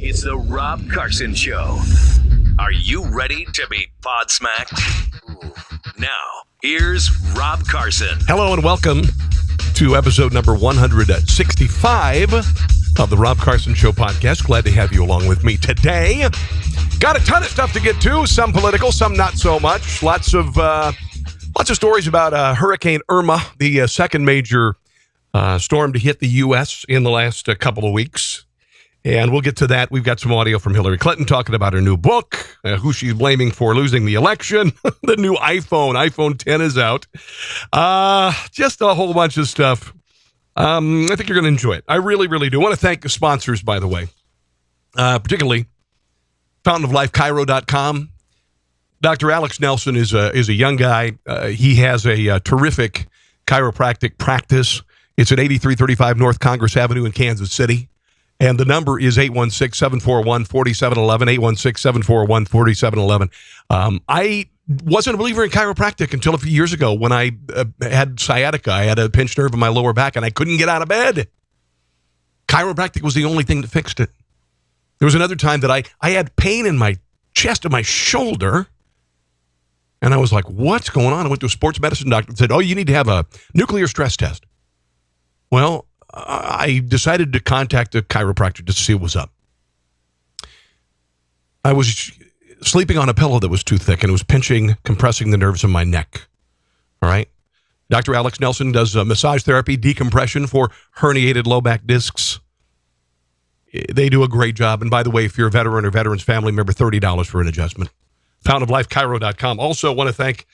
It's the Rob Carson Show. Are you ready to be podsmacked? Now, here's Rob Carson. Hello and welcome to episode number 165 of the Rob Carson Show podcast. Glad to have you along with me today. Got a ton of stuff to get to, some political, some not so much. Lots of stories about Hurricane Irma, the second major storm to hit the U.S. in the last couple of weeks. And we'll get to that. We've got some audio from Hillary Clinton talking about her new book, who she's blaming for losing the election. The new iPhone 10 is out. Just a whole bunch of stuff. I think you're going to enjoy it. I really, really do. I want to thank the sponsors, by the way, particularly fountainoflifechiro.com. Dr. Alex Nelson is a young guy. He has a terrific chiropractic practice. It's at 8335 North Congress Avenue in Kansas City. And the number is 816-741-4711, 816-741-4711. I wasn't a believer in chiropractic until a few years ago when I had sciatica. I had a pinched nerve in my lower back, and I couldn't get out of bed. Chiropractic was the only thing that fixed it. There was another time that I had pain in my chest and my shoulder, and I was like, what's going on? I went to a sports medicine doctor and said, oh, you need to have a nuclear stress test. Well, I decided to contact a chiropractor to see what was up. I was sleeping on a pillow that was too thick, and it was compressing the nerves in my neck. All right? Dr. Alex Nelson does massage therapy, decompression for herniated low back discs. They do a great job. And by the way, if you're a veteran or veteran's family member, $30 for an adjustment. fountainoflifechiro.com. Also want to thank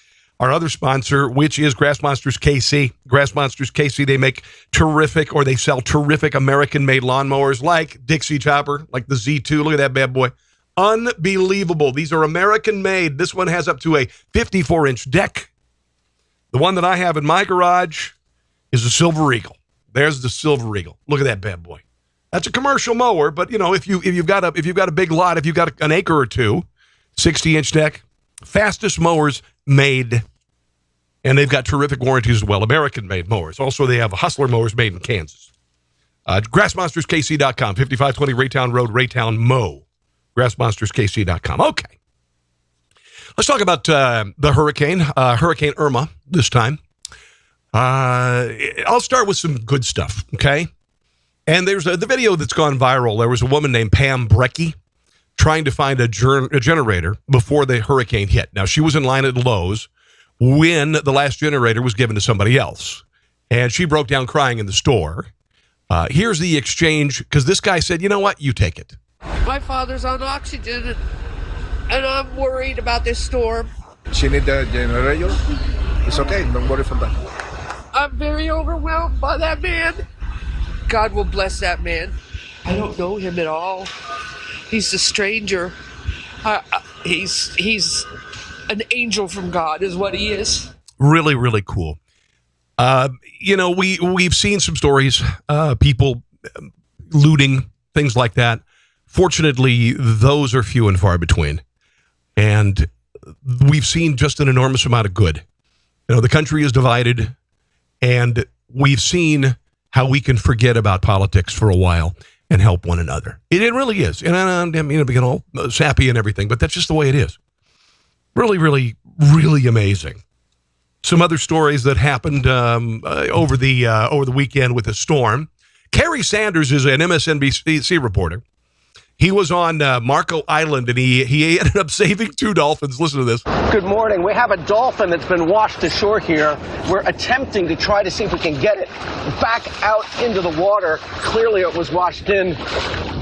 our other sponsor, which is Grass Monsters KC. Grass Monsters KC, they make terrific, or they sell terrific American-made lawnmowers like Dixie Chopper, like the Z2. Look at that bad boy. Unbelievable. These are American-made. This one has up to a 54-inch deck. The one that I have in my garage is a Silver Eagle. There's the Silver Eagle. Look at that bad boy. That's a commercial mower, but you know, if you've got a big lot, if you've got an acre or two, 60-inch deck, fastest mowers made, and they've got terrific warranties as well. American-made mowers. Also, they have Hustler mowers made in Kansas. GrassMonstersKC.com, 5520 Raytown Road, Raytown, Mo. GrassMonstersKC.com. Okay. Let's talk about the hurricane, Hurricane Irma this time. I'll start with some good stuff, okay? And there's the video that's gone viral. There was a woman named Pam Brecky trying to find a generator before the hurricane hit. Now, she was in line at Lowe's when the last generator was given to somebody else. And she broke down crying in the store. Here's the exchange, because this guy said, you know what? You take it. My father's on oxygen, and I'm worried about this storm. She need the generator. It's okay. Don't worry for that. I'm very overwhelmed by that man. God will bless that man. I don't know him at all. He's a stranger. He's an angel from God is what he is. Really, really cool. You know, we've seen some stories, people looting, things like that. Fortunately, those are few and far between. And we've seen just an enormous amount of good. You know, the country is divided, and we've seen how we can forget about politics for a while and help one another. It really is. And I mean, being all sappy and everything, but that's just the way it is. Really, really, really amazing. Some other stories that happened over the weekend with the storm. Kerry Sanders is an MSNBC reporter. He was on Marco Island, and he ended up saving 2 dolphins. Listen to this. Good morning. We have a dolphin that's been washed ashore here. We're attempting to try to see if we can get it back out into the water. Clearly, it was washed in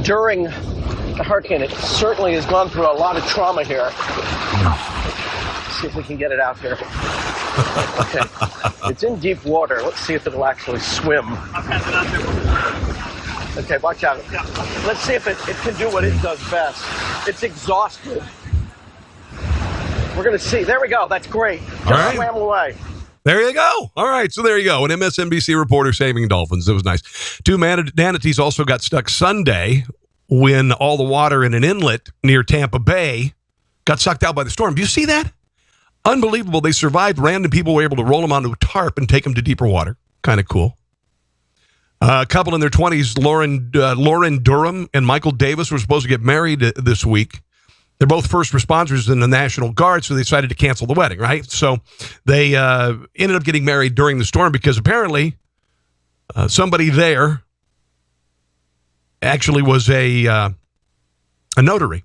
during the hurricane. It certainly has gone through a lot of trauma here. Let's see if we can get it out here. Okay. It's in deep water. Let's see if it'll actually swim. Okay, watch out. Let's see if it can do what it does best. It's exhausted. We're going to see. There we go. That's great. Just swam away. There you go. All right, so there you go. An MSNBC reporter saving dolphins. It was nice. 2 manatees also got stuck Sunday when all the water in an inlet near Tampa Bay got sucked out by the storm. Do you see that? Unbelievable. They survived. Random people were able to roll them onto a tarp and take them to deeper water. Kind of cool. A couple in their 20s, Lauren Durham and Michael Davis, were supposed to get married this week. They're both first responders in the National Guard, so they decided to cancel the wedding, right? So they ended up getting married during the storm because apparently somebody there actually was a notary,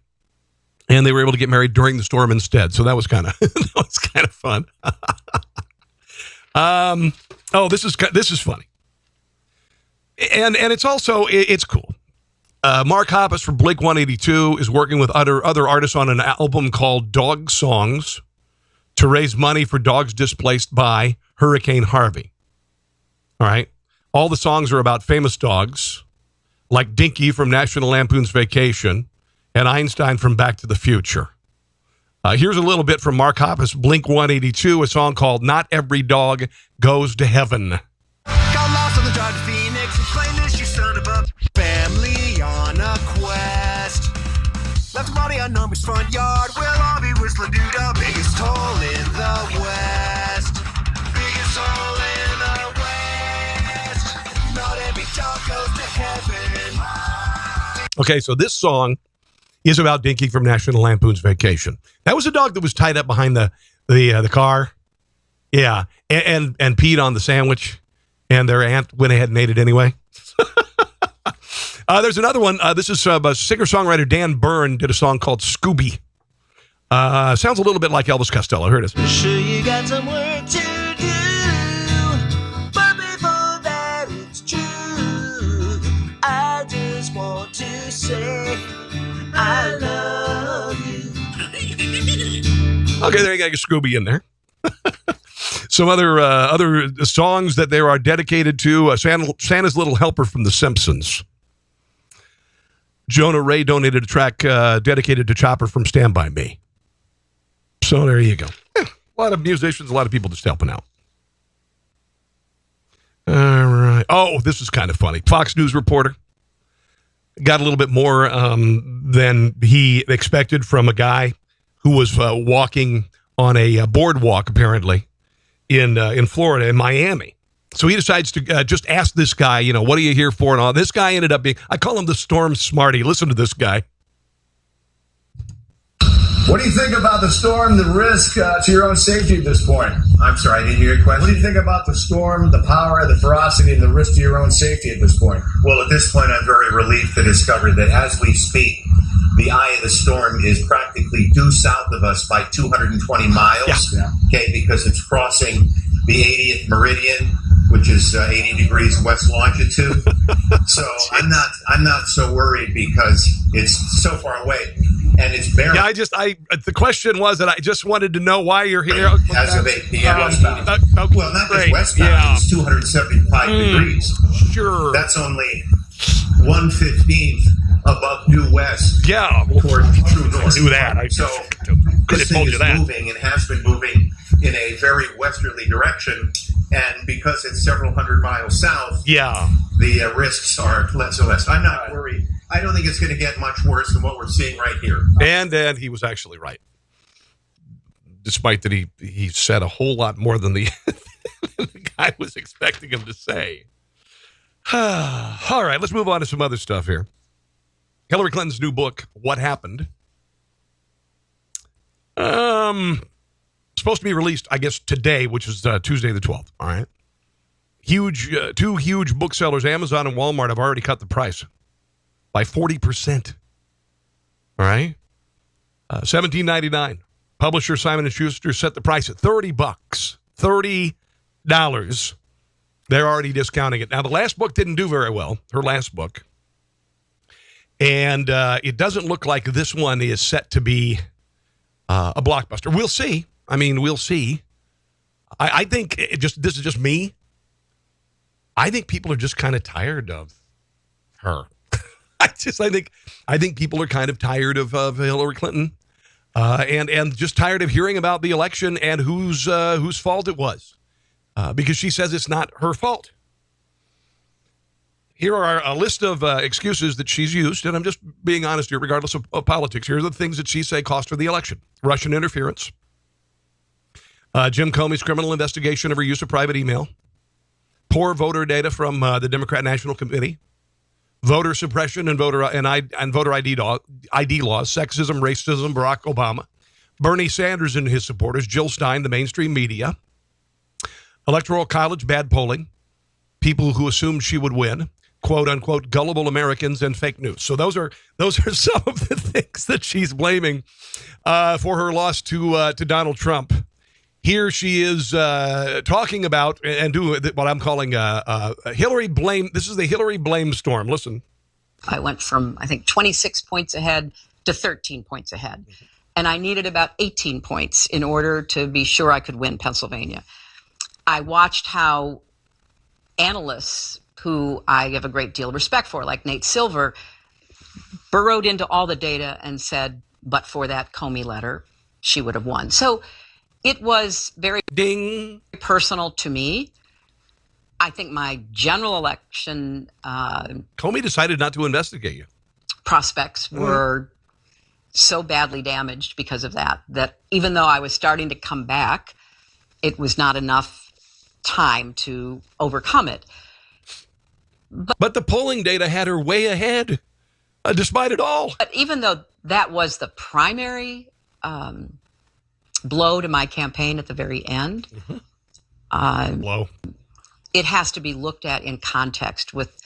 and they were able to get married during the storm instead. So that was kind of fun. This is funny. And it's also, it's cool. Mark Hoppus from Blink 182 is working with other artists on an album called Dog Songs to raise money for dogs displaced by Hurricane Harvey. All right. All the songs are about famous dogs, like Dinky from National Lampoon's Vacation and Einstein from Back to the Future. Here's a little bit from Mark Hoppus, Blink 182, a song called Not Every Dog Goes to Heaven. Got lost on the drive to Phoenix and claimed this you son of a family on a quest. Left a body on Number's front yard. We'll all be whistling due to biggest hole in the West. Biggest hole in the West. Not every dog goes to heaven. Okay, so this song is about Dinky from National Lampoon's Vacation. That was a dog that was tied up behind the car. Yeah, and peed on the sandwich. And their aunt went ahead and ate it anyway. There's another one. This is singer-songwriter Dan Byrne did a song called Scooby. Sounds a little bit like Elvis Costello. Here it is. Sure you got some work to do, but before that it's true, I just want to say I love you. Okay, there you got your Scooby in there. Some other songs that there are dedicated to Santa's Little Helper from The Simpsons. Jonah Ray donated a track dedicated to Chopper from Stand By Me. So there you go. Yeah, a lot of musicians, a lot of people just helping out. All right. Oh, this is kind of funny. Fox News reporter got a little bit more than he expected from a guy who was walking on a boardwalk, apparently, in Florida, in Miami. So he decides to just ask this guy, what are you here for? And all. This guy ended up being, I call him the Storm Smarty. Listen to this guy. What do you think about the storm, the risk to your own safety at this point? I'm sorry, I didn't hear your question. What do you think about the storm, the power, the ferocity, and the risk to your own safety at this point? Well, at this point, I'm very relieved to discover that as we speak, the eye of the storm is practically due south of us by 220 miles. Yeah. Okay, because it's crossing the 80th meridian, which is 80 degrees west longitude. So I'm not so worried because it's so far away, and it's barely. Yeah, the question was that I just wanted to know why you're here. As of 8 p.m. westbound. Well, not just westbound. Yeah. It's 275 degrees. Sure. That's only 1/15 above due west. Yeah. Toward true north. Do that. So could this have told thing you is that. moving and has been moving in a very westerly direction, and because it's several hundred miles south, Yeah. the risks are less and less. I'm not worried. I don't think it's going to get much worse than what we're seeing right here. And he was actually right. Despite that he said a whole lot more than the guy was expecting him to say. All right, let's move on to some other stuff here. Hillary Clinton's new book, What Happened? Supposed to be released, I guess, today, which is Tuesday the 12th. All right. Two huge booksellers, Amazon and Walmart, have already cut the price by 40%. All right. $17.99. Publisher Simon & Schuster set the price at $30. $30. They're already discounting it. Now, the last book didn't do very well, her last book. And it doesn't look like this one is set to be a blockbuster. We'll see. I mean, we'll see. I think this is just me. I think people are just kind of tired of her. I think people are kind of tired of Hillary Clinton, and just tired of hearing about the election and whose fault it was, because she says it's not her fault. Here are a list of excuses that she's used, and I'm just being honest here, regardless of politics. Here are the things that she say cost her the election: Russian interference, Jim Comey's criminal investigation of her use of private email, poor voter data from the Democrat National Committee, voter suppression and voter ID laws, sexism, racism, Barack Obama, Bernie Sanders and his supporters, Jill Stein, the mainstream media, Electoral College, bad polling, people who assumed she would win, quote unquote, gullible Americans, and fake news. So those are some of the things that she's blaming for her loss to Donald Trump. Here she is talking about and doing what I'm calling Hillary blame. This is the Hillary blame storm. Listen. I went from, I think, 26 points ahead to 13 points ahead. And I needed about 18 points in order to be sure I could win Pennsylvania. I watched how analysts, who I have a great deal of respect for, like Nate Silver, burrowed into all the data and said, but for that Comey letter, she would have won. So it was very personal to me. I think my general election Comey decided not to investigate you. Prospects were so badly damaged because of that even though I was starting to come back, it was not enough time to overcome it. But the polling data had her way ahead, despite it all. But even though that was the primary blow to my campaign at the very end, blow. It has to be looked at in context with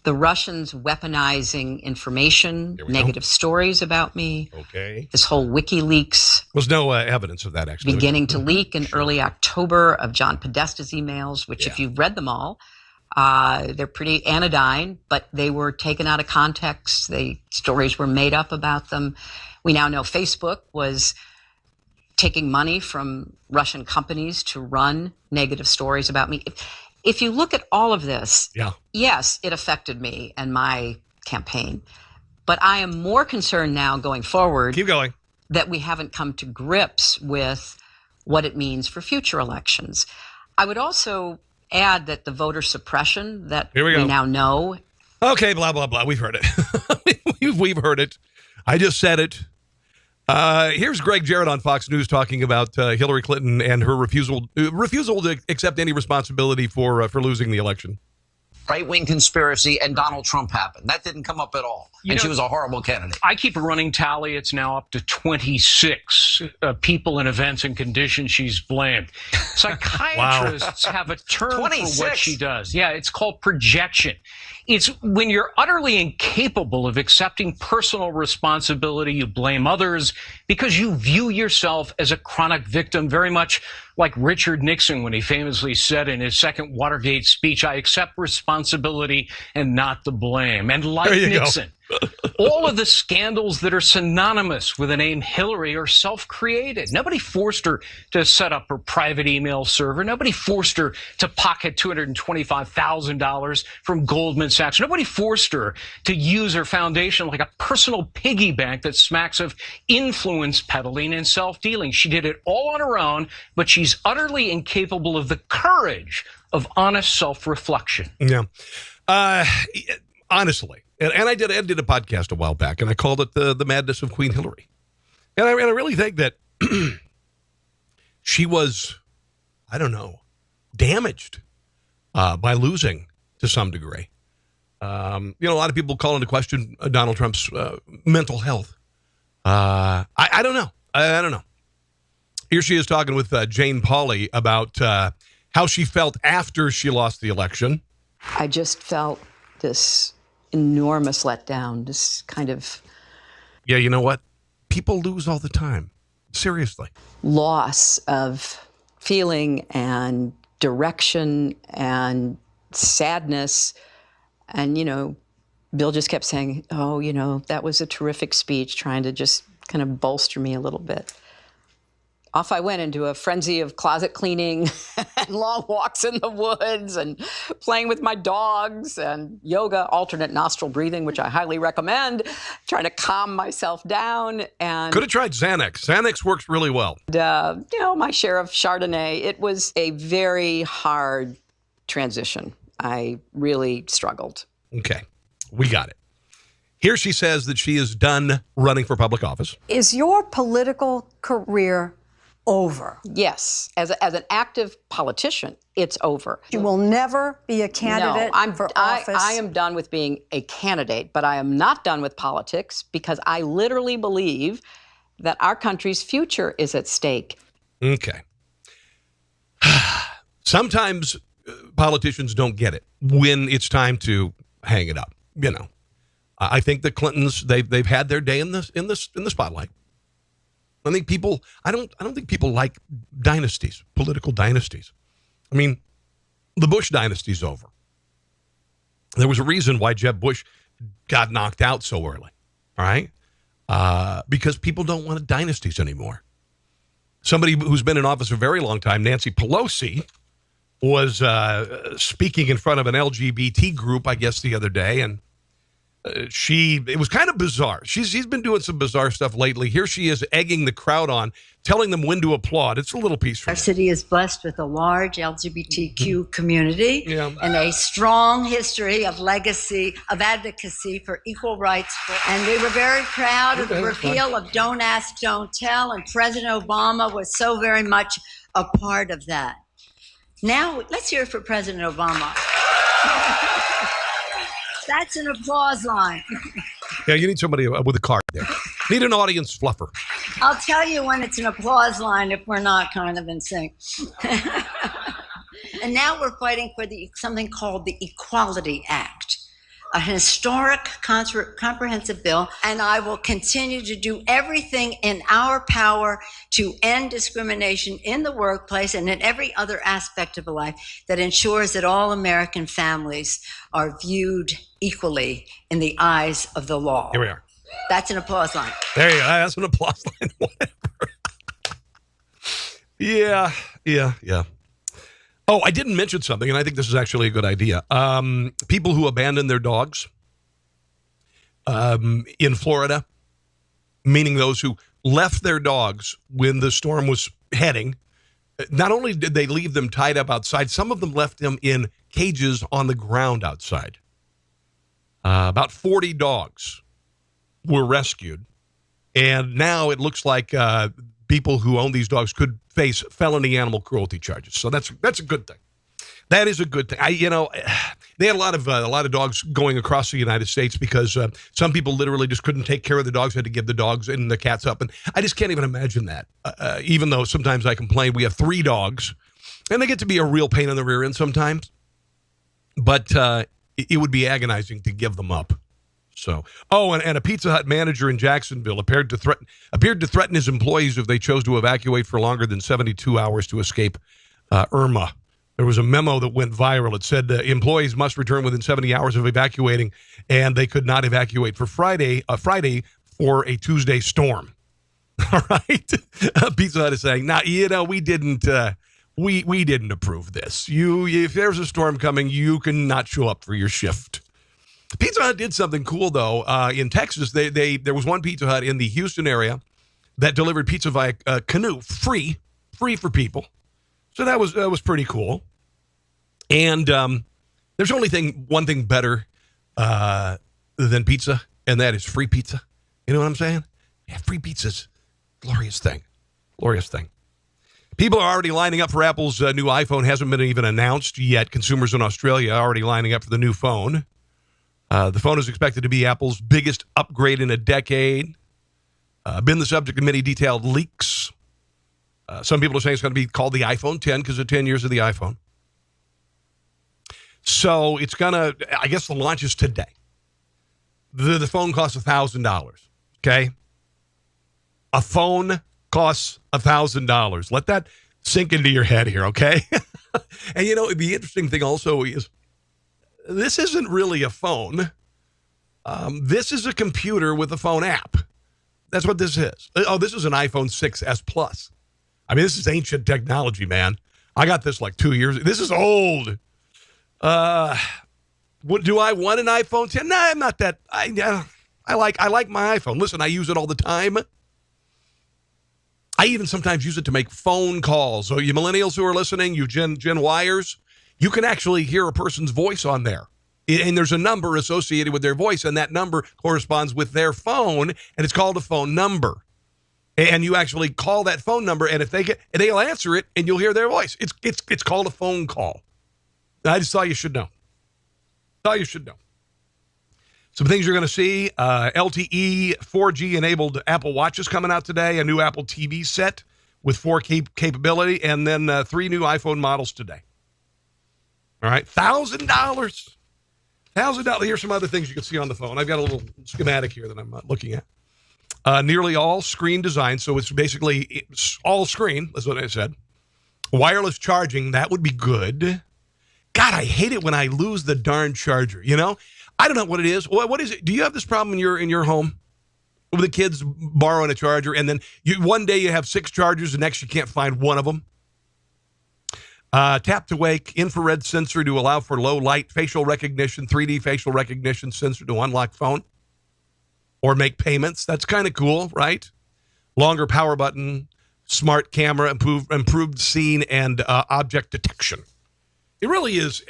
the Russians weaponizing information, negative stories about me. Okay. This whole WikiLeaks. Was no evidence of that, actually. Beginning to leak in early October of John Podesta's emails, which if you've read them all, they're pretty anodyne, but they were taken out of context. Stories were made up about them. We now know Facebook was taking money from Russian companies to run negative stories about me. If you look at all of this, yes, it affected me and my campaign. But I am more concerned now going forward. Keep going. That we haven't come to grips with what it means for future elections. I would also add that the voter suppression that we now know. Okay, blah, blah, blah. We've heard it. We've heard it. I just said it. Here's Greg Jarrett on Fox News talking about Hillary Clinton and her refusal to accept any responsibility for losing the election. Right-wing conspiracy and Donald Trump happened. That didn't come up at all. She was a horrible candidate. I keep a running tally. It's now up to 26 people and events and conditions she's blamed. Psychiatrists have a term 26? For what she does. Yeah, it's called projection. It's when you're utterly incapable of accepting personal responsibility, you blame others because you view yourself as a chronic victim, very much like Richard Nixon when he famously said in his second Watergate speech, I accept responsibility and not the blame. And like Nixon, all of the scandals that are synonymous with the name Hillary are self-created. Nobody forced her to set up her private email server. Nobody forced her to pocket $225,000 from Goldman Sachs. Nobody forced her to use her foundation like a personal piggy bank that smacks of influence peddling and self-dealing. She did it all on her own, but she's utterly incapable of the courage of honest self-reflection. Yeah. Honestly. And I did a podcast a while back, and I called it the Madness of Queen Hillary. And I really think that she was, I don't know, damaged by losing to some degree. A lot of people call into question Donald Trump's mental health. I don't know. I don't know. Here she is talking with Jane Pauley about how she felt after she lost the election. I just felt this enormous letdown, this kind of... Yeah, you know what? People lose all the time. Seriously. Loss of feeling and direction and sadness. And, Bill just kept saying, that was a terrific speech, trying to just kind of bolster me a little bit. Off I went into a frenzy of closet cleaning and long walks in the woods and playing with my dogs and yoga, alternate nostril breathing, which I highly recommend, trying to calm myself down. And could have tried Xanax. Xanax works really well. My share of Chardonnay. It was a very hard transition. I really struggled. Okay, we got it. Here she says that she is done running for public office. Is your political career over. Yes. As an active politician, it's over. You will never be a candidate for office. I am done with being a candidate, but I am not done with politics because I literally believe that our country's future is at stake. Okay. Sometimes politicians don't get it when it's time to hang it up. You know, I think the Clintons they've had their day in the spotlight. I think people. I don't think people like dynasties, political dynasties. I mean, the Bush dynasty's over. There was a reason why Jeb Bush got knocked out so early. All right, because people don't want dynasties anymore. Somebody who's been in office for a very long time, Nancy Pelosi, was speaking in front of an LGBT group, I guess, the other day, and it was kind of bizarre. She's been doing some bizarre stuff lately. Here she is egging the crowd on, telling them when to applaud. It's a little piece from Our city is blessed with a large LGBTQ community and a strong history of legacy, of advocacy for equal rights. And we were very proud of the repeal of Don't Ask, Don't Tell, and President Obama was so very much a part of that. Now, let's hear it for President Obama. That's an applause line. Yeah, you need somebody with a card there. Need an audience fluffer. I'll tell you when it's an applause line if we're not kind of in sync. And now we're fighting for something called the Equality Act, a historic comprehensive bill, and I will continue to do everything in our power to end discrimination in the workplace and in every other aspect of life that ensures that all American families are viewed equally in the eyes of the law. Here we are. That's an applause line. There you go. That's an applause line. Whatever. Yeah. Oh, I didn't mention something, and I think this is actually a good idea. People who abandon their dogs in Florida, meaning those who left their dogs when the storm was heading, not only did they leave them tied up outside, some of them left them in cages on the ground outside. About 40 dogs were rescued, and now it looks like people who own these dogs could face felony animal cruelty charges. So that's a good thing. That is a good thing. They had a lot of dogs going across the United States because some people literally just couldn't take care of the dogs, had to give the dogs and the cats up, and I just can't even imagine that. Even though sometimes I complain, we have 3 dogs, and they get to be a real pain in the rear end sometimes. But it would be agonizing to give them up. So, and a Pizza Hut manager in Jacksonville appeared to threaten his employees if they chose to evacuate for longer than 72 hours to escape Irma. There was a memo that went viral. It said employees must return within 70 hours of evacuating, and they could not evacuate for Friday for a Tuesday storm. All right, Pizza Hut is saying, we didn't approve this. If there's a storm coming, you can not show up for your shift. Pizza Hut did something cool, though. In Texas, there was one Pizza Hut in the Houston area that delivered pizza via canoe, free for people. So that was pretty cool. And there's only one thing better than pizza, and that is free pizza. You know what I'm saying? Yeah, free pizza's glorious thing. Glorious thing. People are already lining up for Apple's new iPhone. Hasn't been even announced yet. Consumers in Australia are already lining up for the new phone. The phone is expected to be Apple's biggest upgrade in a decade. Been the subject of many detailed leaks. Some people are saying it's going to be called the iPhone 10 because of 10 years of the iPhone. So it's going to, I guess the launch is today. The phone costs $1,000, okay? A phone costs $1,000. Let that sink into your head here, okay? And, the interesting thing also is this isn't really a phone. This is a computer with a phone app. That's what this is. Oh, this is an iPhone 6S Plus. I mean, this is ancient technology, man. I got this like 2 years. This is old. Do I want an iPhone 10? No, I'm not that. I like my iPhone. Listen, I use it all the time. I even sometimes use it to make phone calls. So you millennials who are listening, you Gen Yers, you can actually hear a person's voice on there. And there's a number associated with their voice, and that number corresponds with their phone, and it's called a phone number. And you actually call that phone number, and if they'll answer it, and you'll hear their voice. It's called a phone call. I just thought you should know. Some things you're going to see, LTE 4G enabled Apple Watches coming out today, a new Apple TV set with 4K capability, and then 3 new iPhone models today. All right, $1,000. $1,000. Here's some other things you can see on the phone. I've got a little schematic here that I'm looking at. Nearly all screen design, so it's basically all screen, that's what I said. Wireless charging, that would be good. God, I hate it when I lose the darn charger, you know? I don't know what it is. What is it? Do you have this problem in your home? With the kids borrowing a charger, and then one day you have 6 chargers, the next you can't find one of them? Tap to wake, infrared sensor to allow for low light, facial recognition, 3D facial recognition sensor to unlock phone or make payments. That's kind of cool, right? Longer power button, smart camera, improved scene and object detection. It really is.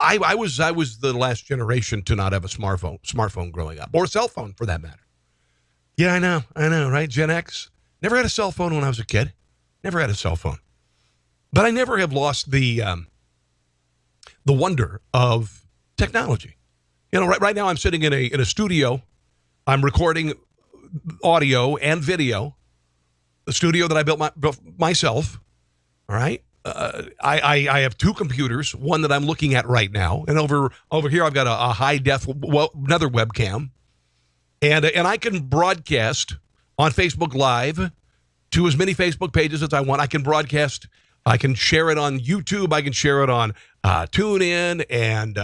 I was the last generation to not have a smartphone growing up, or a cell phone for that matter. Yeah, I know, right? Gen X. Never had a cell phone when I was a kid. Never had a cell phone. But I never have lost the wonder of technology. Right now I'm sitting in a studio. I'm recording audio and video. The studio that I built myself. All right. I have 2 computers, one that I'm looking at right now, and over here I've got a high def another webcam, and I can broadcast on Facebook Live to as many Facebook pages as I want. I can broadcast. I can share it on YouTube. I can share it on TuneIn and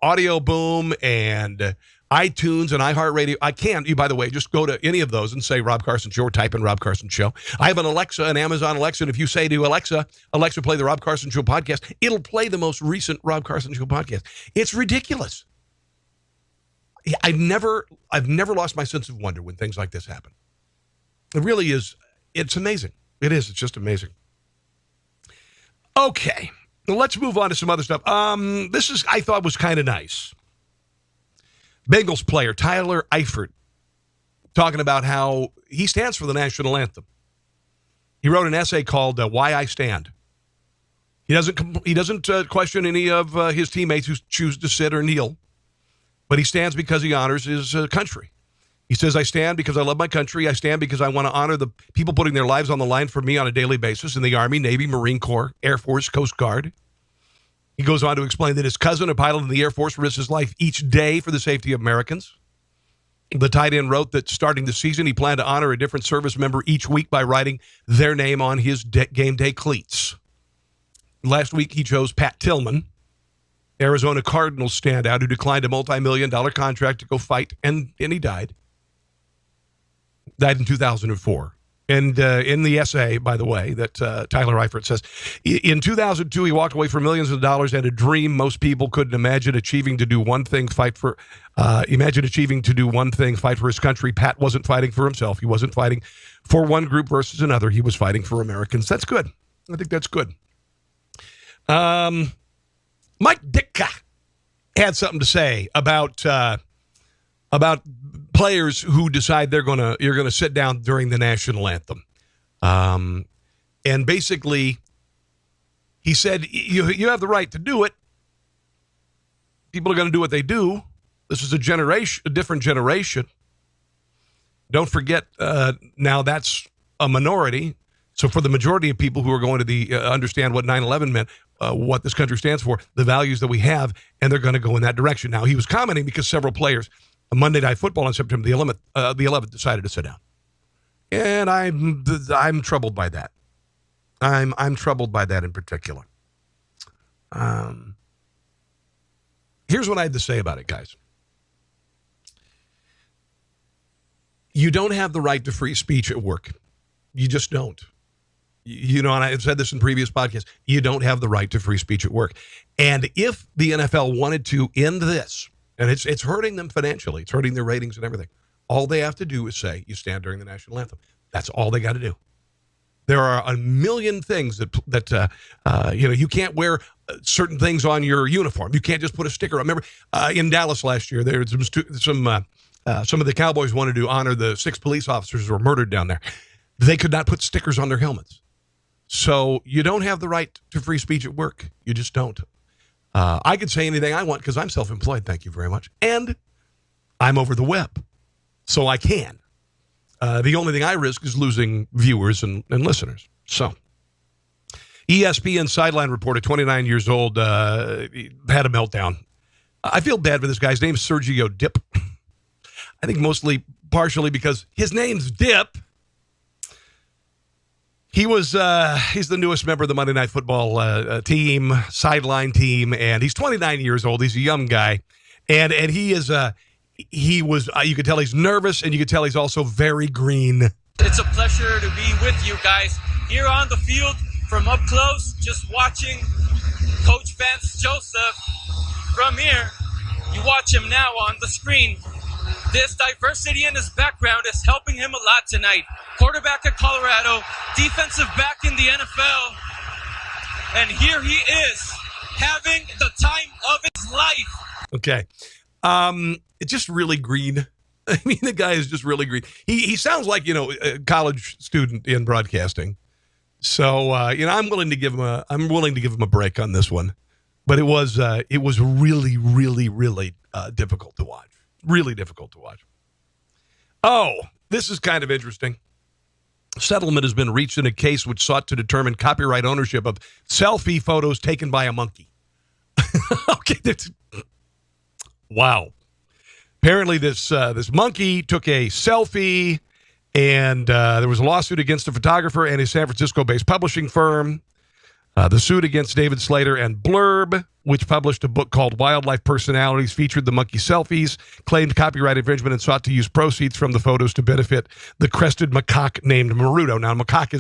Audio Boom and iTunes and iHeartRadio. I can. You, by the way, just go to any of those and say Rob Carson Show or type in Rob Carson Show. I have an Alexa, an Amazon Alexa, and if you say to Alexa, play the Rob Carson Show podcast, it'll play the most recent Rob Carson Show podcast. It's ridiculous. I've never lost my sense of wonder when things like this happen. It really is. It's amazing. It is. It's just amazing. Okay. Let's move on to some other stuff. I thought was kind of nice. Bengals player Tyler Eifert talking about how he stands for the national anthem. He wrote an essay called "Why I Stand." He doesn't question any of his teammates who choose to sit or kneel, but he stands because he honors his country. He says, "I stand because I love my country. I stand because I want to honor the people putting their lives on the line for me on a daily basis in the Army, Navy, Marine Corps, Air Force, Coast Guard." He goes on to explain that his cousin, a pilot in the Air Force, risks his life each day for the safety of Americans. The tight end wrote that starting the season, he planned to honor a different service member each week by writing their name on his game day cleats. Last week, he chose Pat Tillman, Arizona Cardinals standout, who declined a multi-million-dollar contract to go fight, and he died. Died in 2004. And in the essay, by the way, that Tyler Eifert says, in 2002, he walked away from millions of dollars and a dream most people couldn't imagine achieving to do one thing, fight for his country. Pat wasn't fighting for himself. He wasn't fighting for one group versus another. He was fighting for Americans. That's good. I think that's good. Mike Ditka had something to say about players who decide you're going to sit down during the national anthem. And basically, he said, you have the right to do it. People are going to do what they do. This is a different generation. Don't forget, now that's a minority. So for the majority of people who are going to understand what 9/11 meant, what this country stands for, the values that we have, and they're going to go in that direction. Now, he was commenting because several players Monday Night Football on September the 11th decided to sit down, and I'm troubled by that. I'm troubled by that in particular. Here's what I had to say about it, guys. You don't have the right to free speech at work. You just don't. And I've said this in previous podcasts. You don't have the right to free speech at work. And if the NFL wanted to end this, and it's hurting them financially, it's hurting their ratings and everything, all they have to do is say, you stand during the national anthem. That's all they got to do. There are a million things that you can't wear certain things on your uniform. You can't just put a sticker on. Remember, in Dallas last year, there was some some of the Cowboys wanted to honor the 6 police officers who were murdered down there. They could not put stickers on their helmets. So you don't have the right to free speech at work. You just don't. I could say anything I want because I'm self-employed, thank you very much. And I'm over the web, so I can. The only thing I risk is losing viewers and listeners. So ESPN sideline reporter, 29 years old, had a meltdown. I feel bad for this guy. His name's Sergio Dip. I think mostly partially because his name's Dip. He's the newest member of the Monday Night Football team, sideline team, and he's 29 years old. He's a young guy, and he is you could tell he's nervous, and you could tell he's also very green. It's a pleasure to be with you guys here on the field from up close, just watching Coach Vance Joseph from here. You watch him now on the screen. This diversity in his background is helping him a lot tonight. Quarterback at Colorado, defensive back in the NFL, and here he is having the time of his life. Okay. It's just really green. I mean, the guy is just really green. He sounds like, a college student in broadcasting. So, I'm willing to give him a break on this one. But it was really, really, really difficult to watch. Really difficult to watch. Oh, this is kind of interesting. Settlement has been reached in a case which sought to determine copyright ownership of selfie photos taken by a monkey. Okay, wow. Apparently, this monkey took a selfie, and there was a lawsuit against the photographer and his San Francisco-based publishing firm. The suit against David Slater and Blurb, which published a book called Wildlife Personalities, featured the monkey selfies, claimed copyright infringement, and sought to use proceeds from the photos to benefit the crested macaque named Naruto. Now, macaque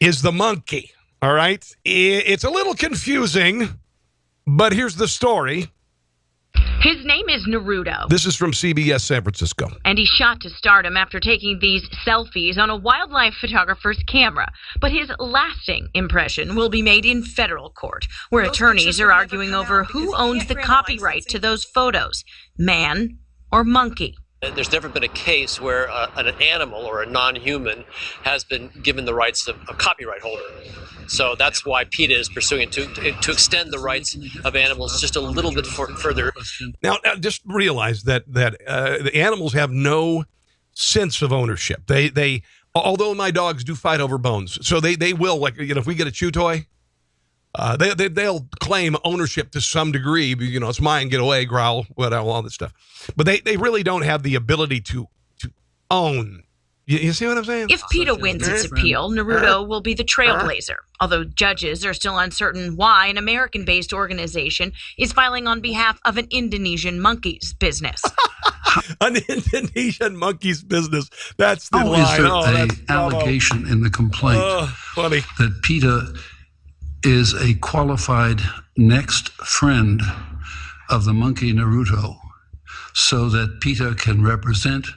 is the monkey, all right? It's a little confusing, but here's the story. His name is Naruto. This is from CBS San Francisco. And he shot to stardom after taking these selfies on a wildlife photographer's camera. But his lasting impression will be made in federal court, where attorneys are arguing over who owns the copyright to those photos, man or monkey. There's never been a case where an animal or a non-human has been given the rights of a copyright holder. So that's why PETA is pursuing it to extend the rights of animals just a little bit further. Now, just realize that the animals have no sense of ownership. They although my dogs do fight over bones, so they will, like, if we get a chew toy, they'll claim ownership to some degree. It's mine, get away, growl, whatever, all this stuff. But they really don't have the ability to own. You see what I'm saying? If PETA wins its appeal, Naruto will be the trailblazer, although judges are still uncertain why an American-based organization is filing on behalf of an Indonesian monkey's business. An Indonesian monkey's business. That's the line. Is there an allegation in the complaint that PETA is a qualified next friend of the monkey Naruto, so that PETA can represent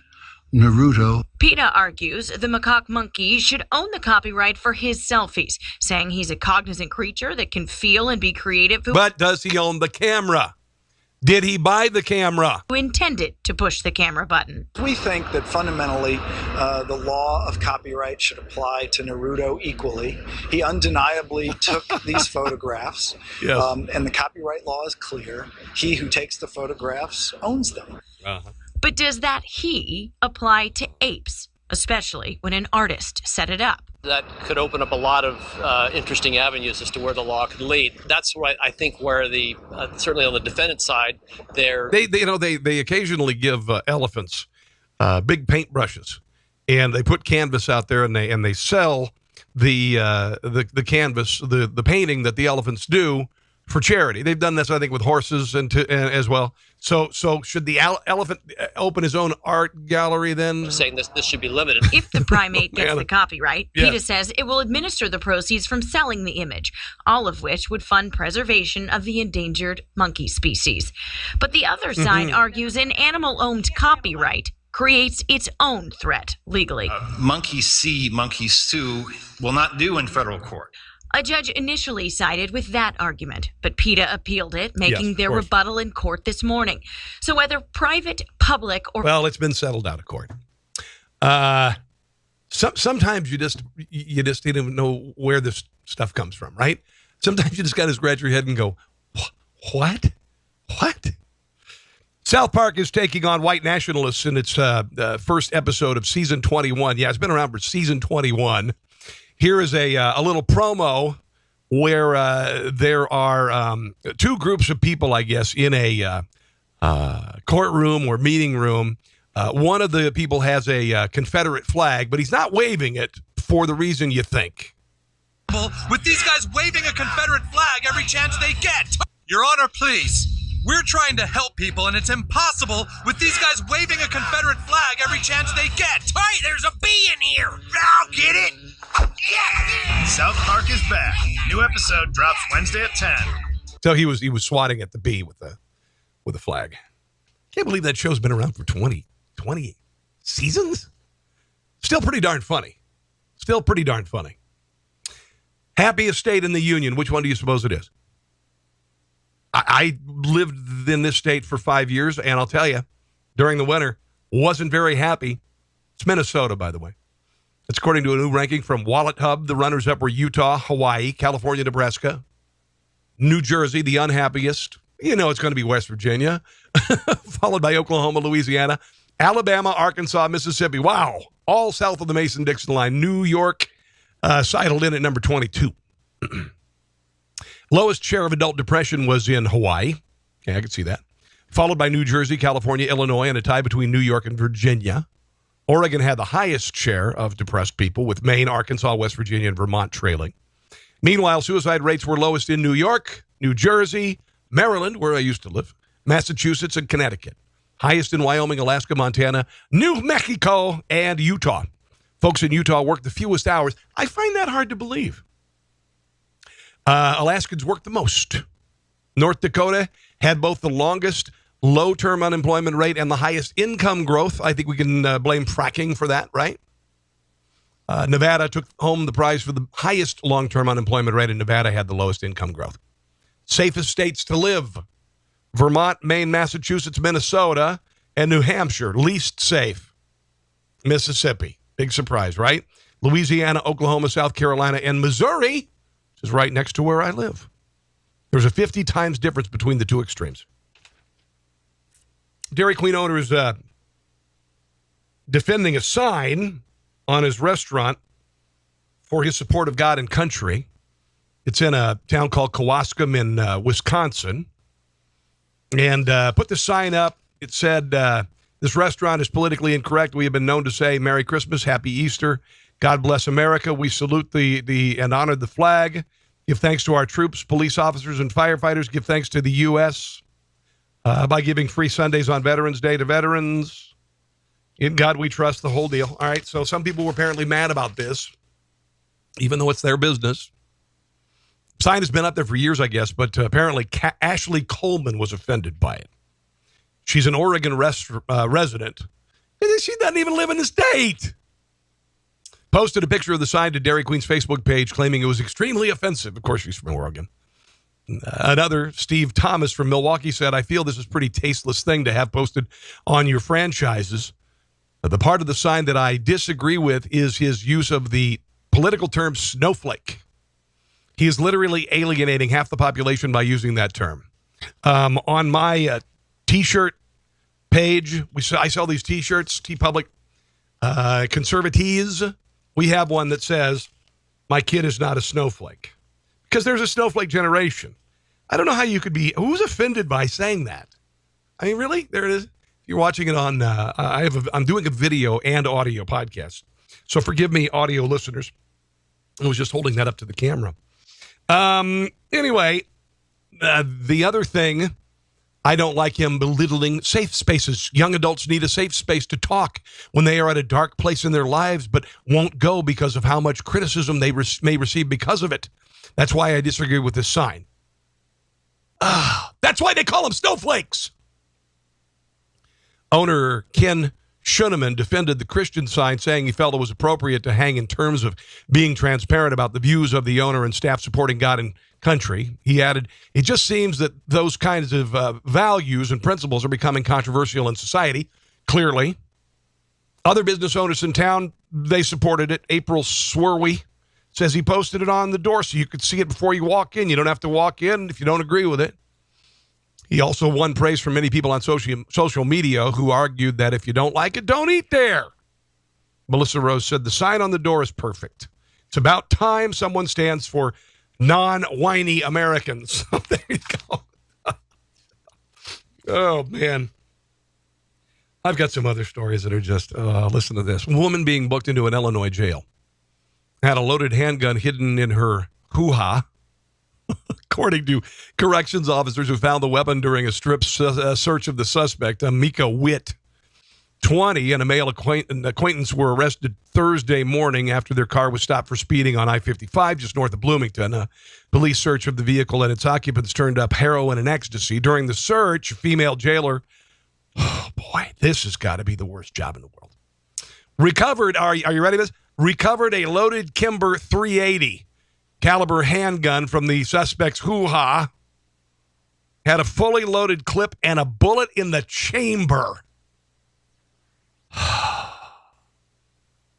Naruto? PETA argues the macaque monkey should own the copyright for his selfies, saying he's a cognizant creature that can feel and be creative. But does he own the camera? Did he buy the camera? Who intended to push the camera button? We think that fundamentally the law of copyright should apply to Naruto equally. He undeniably took these photographs, yes. And the copyright law is clear. He who takes the photographs owns them. Uh-huh. But does that he apply to apes, especially when an artist set it up? That could open up a lot of interesting avenues as to where the law could lead. That's why I think where the certainly on the defendant side, they occasionally give elephants big paintbrushes, and they put canvas out there, and they sell the canvas, the painting that the elephants do for charity. They've done this, I think, with horses and as well. So should the elephant open his own art gallery then? I'm saying this should be limited. If the primate gets the copyright, PETA says it will administer the proceeds from selling the image, all of which would fund preservation of the endangered monkey species. But the other side argues an animal-owned copyright creates its own threat legally. Monkeys see, monkeys sue will not do in federal court. A judge initially sided with that argument, but PETA appealed it, making their rebuttal in court this morning. So whether private, public, or... Well, it's been settled out of court. Sometimes you just didn't know where this stuff comes from, right? Sometimes you just got to scratch your head and go, what? South Park is taking on white nationalists in its first episode of season 21. Yeah, it's been around for season 21. Here is a little promo where there are two groups of people, I guess, in a courtroom or meeting room. One of the people has a Confederate flag, but he's not waving it for the reason you think. With these guys waving a Confederate flag every chance they get. Your Honor, please. We're trying to help people, and it's impossible with these guys waving a Confederate flag every chance they get. Hey, there's a bee in here. I'll get it. Yeah. South Park is back. New episode drops Wednesday at 10. So he was swatting at the bee with a flag. Can't believe that show's been around for 20 seasons. Still pretty darn funny. Happiest state in the union. Which one do you suppose it is? I lived in this state for 5 years, and I'll tell you, during the winter, wasn't very happy. It's Minnesota, by the way. It's according to a new ranking from Wallet Hub. The runners-up were Utah, Hawaii, California, Nebraska, New Jersey, the unhappiest. You know it's going to be West Virginia, followed by Oklahoma, Louisiana, Alabama, Arkansas, Mississippi. Wow, all south of the Mason-Dixon line. New York sidled in at number 22. Lowest share of adult depression was in Hawaii. Okay, I can see that. Followed by New Jersey, California, Illinois, and a tie between New York and Virginia. Oregon had the highest share of depressed people, with Maine, Arkansas, West Virginia, and Vermont trailing. Meanwhile, suicide rates were lowest in New York, New Jersey, Maryland, where I used to live, Massachusetts, and Connecticut. Highest in Wyoming, Alaska, Montana, New Mexico, and Utah. Folks in Utah work the fewest hours. I find that hard to believe. Alaskans work the most. North Dakota had both the longest low-term unemployment rate and the highest income growth. I think we can blame fracking for that, right? Nevada took home the prize for the highest long-term unemployment rate, and Nevada had the lowest income growth. Safest states to live: Vermont, Maine, Massachusetts, Minnesota, and New Hampshire. Least safe: Mississippi. Big surprise, right? Louisiana, Oklahoma, South Carolina, and Missouri is right next to where I live. There's a 50 times difference between the two extremes. Dairy Queen owner is defending a sign on his restaurant for his support of God and country. It's in a town called Kewaskum in Wisconsin. And put the sign up. It said, this restaurant is politically incorrect. We have been known to say Merry Christmas, Happy Easter, God bless America. We salute the and honor the flag. Give thanks to our troops, police officers, and firefighters. Give thanks to the U.S. By giving free Sundays on Veterans Day to veterans. In God we trust, the whole deal. All right, so some people were apparently mad about this, even though it's their business. Sign has been up there for years, I guess, but apparently Ashley Coleman was offended by it. She's an Oregon resident. She doesn't even live in the state. Posted a picture of the sign to Dairy Queen's Facebook page, claiming it was extremely offensive. Of course, she's from Oregon. Another, Steve Thomas from Milwaukee, said, I feel this is a pretty tasteless thing to have posted on your franchises. The part of the sign that I disagree with is his use of the political term snowflake. He is literally alienating half the population by using that term. On my T-shirt page, I sell these T-shirts, TeePublic, Conservatives. We have one that says, my kid is not a snowflake. Because there's a snowflake generation. I don't know how you could be, who's offended by saying that? I mean, really? There it is. You're watching it on, I'm doing a video and audio podcast. So forgive me, audio listeners. I was just holding that up to the camera. Anyway, the other thing, I don't like him belittling safe spaces. Young adults need a safe space to talk when they are at a dark place in their lives, but won't go because of how much criticism they may receive because of it. That's why I disagree with this sign. That's why they call them snowflakes. Owner Ken Schuneman defended the Christian sign, saying he felt it was appropriate to hang in terms of being transparent about the views of the owner and staff supporting God and country. He added, it just seems that those kinds of values and principles are becoming controversial in society, clearly. Other business owners in town, they supported it. April Swerwe says he posted it on the door so you could see it before you walk in. You don't have to walk in if you don't agree with it. He also won praise from many people on social media who argued that if you don't like it, don't eat there. Melissa Rose said the sign on the door is perfect. It's about time someone stands for non-whiny Americans. There you go. Oh, man. I've got some other stories that are just, listen to this. A woman being booked into an Illinois jail had a loaded handgun hidden in her hoo-ha. According to corrections officers who found the weapon during a strip search of the suspect, Mika Witt, 20, and a male acquaintance were arrested Thursday morning after their car was stopped for speeding on I-55 just north of Bloomington. A police search of the vehicle and its occupants turned up heroin and ecstasy. During the search, a female jailer, oh boy, this has got to be the worst job in the world, recovered, are you ready for this? Recovered a loaded Kimber .380 caliber handgun from the suspect's hoo-ha, had a fully loaded clip and a bullet in the chamber.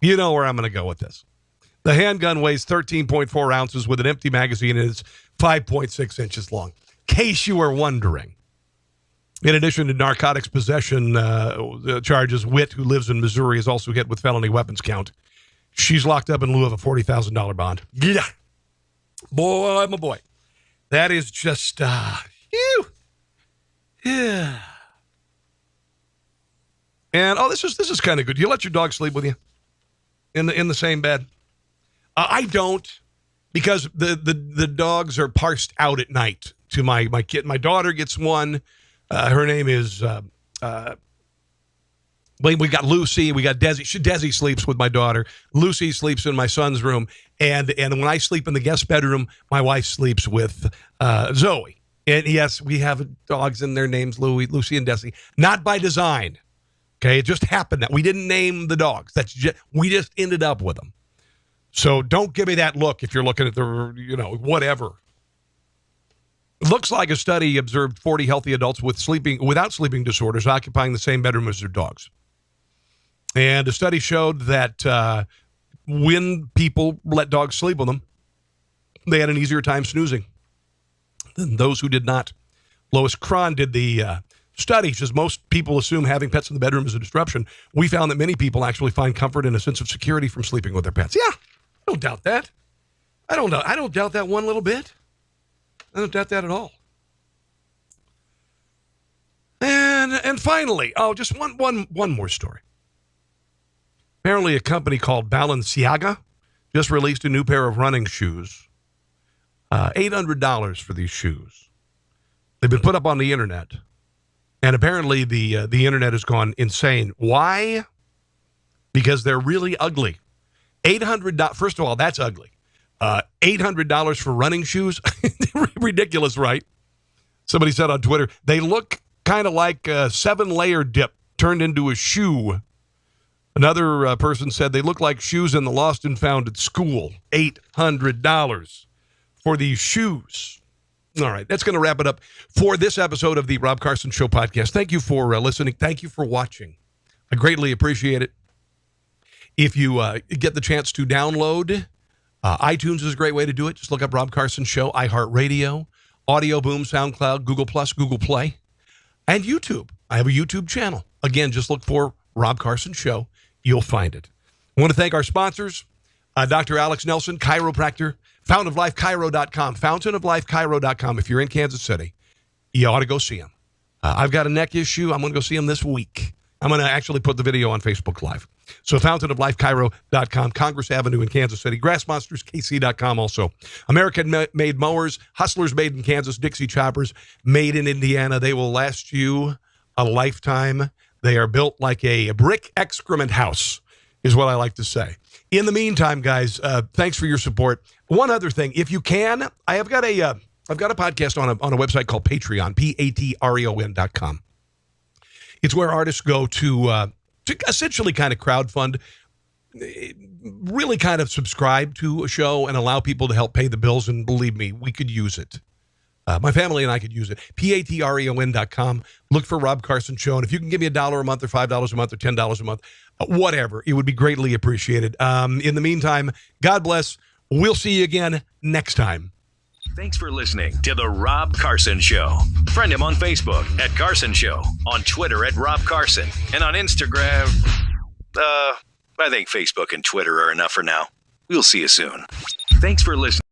You know where I'm going to go with this. The handgun weighs 13.4 ounces with an empty magazine and is 5.6 inches long. Case you were wondering. In addition to narcotics possession charges, Witt, who lives in Missouri, is also hit with felony weapons count. She's locked up in lieu of a $40,000 bond. Yeah. Boy, I'm a boy. That is just, phew. Yeah. And, this is kind of good. You let your dog sleep with you in the same bed? I don't, because the dogs are parsed out at night to my kid. My daughter gets one. Her name is, we got Lucy, we got Desi. Desi sleeps with my daughter. Lucy sleeps in my son's room. And when I sleep in the guest bedroom, my wife sleeps with Zoe. And yes, we have dogs and their names, Lucy and Desi. Not by design. Okay, it just happened that we didn't name the dogs. We just ended up with them. So don't give me that look if you're looking at the, whatever. It looks like a study observed 40 healthy adults without sleeping disorders occupying the same bedroom as their dogs. And a study showed that when people let dogs sleep with them, they had an easier time snoozing than those who did not. Lois Cron did the study. Says most people assume having pets in the bedroom is a disruption. We found that many people actually find comfort and a sense of security from sleeping with their pets. Yeah, I don't doubt that. I don't doubt that one little bit. I don't doubt that at all. And finally, just one more story. Apparently, a company called Balenciaga just released a new pair of running shoes. $800 for these shoes. They've been put up on the internet, and apparently the internet has gone insane. Why? Because they're really ugly. $800. First of all, that's ugly. $800 for running shoes? Ridiculous, right? Somebody said on Twitter, they look kind of like a 7-layer dip turned into a shoe. Another person said they look like shoes in the lost and found at school. $800 for these shoes. All right, that's going to wrap it up for this episode of the Rob Carson Show podcast. Thank you for listening. Thank you for watching. I greatly appreciate it. If you get the chance to download, iTunes is a great way to do it. Just look up Rob Carson Show, iHeartRadio, Audio Boom, SoundCloud, Google+, Google Play, and YouTube. I have a YouTube channel. Again, just look for Rob Carson Show. You'll find it. I want to thank our sponsors, Dr. Alex Nelson, chiropractor, fountainoflifechiro.com, fountainoflifechiro.com. If you're in Kansas City, you ought to go see him. I've got a neck issue. I'm going to go see him this week. I'm going to actually put the video on Facebook Live. So fountainoflifechiro.com, Congress Avenue in Kansas City, grassmonsterskc.com also. American-made mowers, Hustlers made in Kansas, Dixie choppers made in Indiana. They will last you a lifetime. They are built like a brick excrement house, is what I like to say. In the meantime, guys, thanks for your support. One other thing, if you can, I've got a podcast on a website called Patreon, Patreon.com. It's where artists go to to essentially kind of crowdfund, really kind of subscribe to a show and allow people to help pay the bills. And believe me, we could use it. My family and I could use it. patreon.com. Look for Rob Carson Show. And if you can give me $1 a month or $5 a month or $10 a month, whatever, it would be greatly appreciated. In the meantime, God bless. We'll see you again next time. Thanks for listening to The Rob Carson Show. Friend him on Facebook at Carson Show, on Twitter at Rob Carson, and on Instagram. I think Facebook and Twitter are enough for now. We'll see you soon. Thanks for listening.